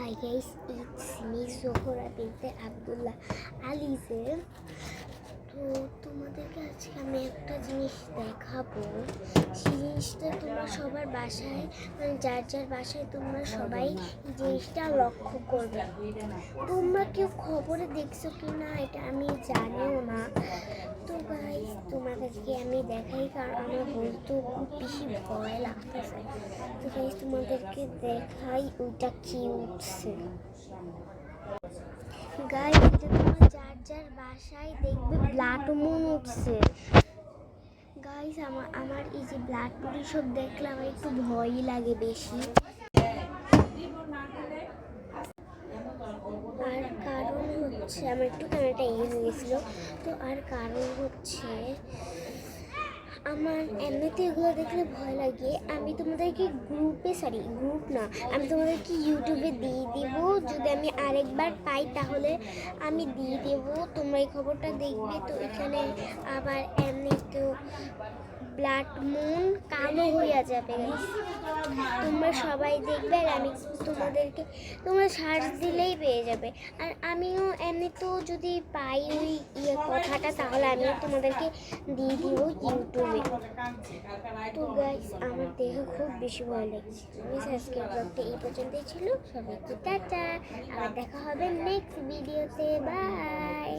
Hi guys, it's me Zohra binte Abdullah Alize। তো তোমাদেরকে আজকে আমি একটা জিনিস দেখাবো। সেই জিনিসটা তোমরা সবার বাসায় মানে যার যার বাসায় তোমরা সবাই এই জিনিসটা লক্ষ্য করবে। তোমরা কেউ খবরে দেখছো কি না এটা আমি জানিও না। তো গাইস তোমাদেরকে আমি দেখাই, কারণ আমার বলতেও খুব বেশি ভয় লাগতেছে। তো গাইস তোমাদেরকে দেখাই ওইটা কি উঠছে। গাইস এটা তোমরা যার যার বাসায় দেখবে ব্লাড মুন উঠছে। গাইস আমার এই যে ব্লাড মুন সব দেখলে আমার একটু ভয়ই লাগে বেশি। আর কারণ হচ্ছে আমার একটু ক্যামেরাটা হয়ে গেছিলো। তো আর কারণ হচ্ছে আমার এমনিতে এগুলো দেখলে ভয় লাগে। আমি তোমাদেরকে গ্রুপ না, আমি তোমাদেরকে ইউটিউবে দিয়ে দিব। যদি আমি আরেকবার পাই তাহলে আমি দিয়ে দেব, তোমরা এই খবরটা দেখবে। তো এখানে আবার এমনিতেও ব্লাড মুন কালো হইয়া যাবে। তোমরা সবাই দেখবে আর আমি তোমাদেরকে তোমরা সার্চ দিলেই পেয়ে যাবে। আর আমিও এমনিতেও যদি পাই ওই কথাটা তাহলে আমিও তোমাদেরকে দিয়ে দিব ইউটিউবে। তো গাইস আমার দেখে খুব বেশি ভয় লাগছে। আজকের ব্লগটা এই পর্যন্তই ছিল। সবাইকে টাটা, আবার দেখা হবে নেক্সট ভিডিওতে। বাই।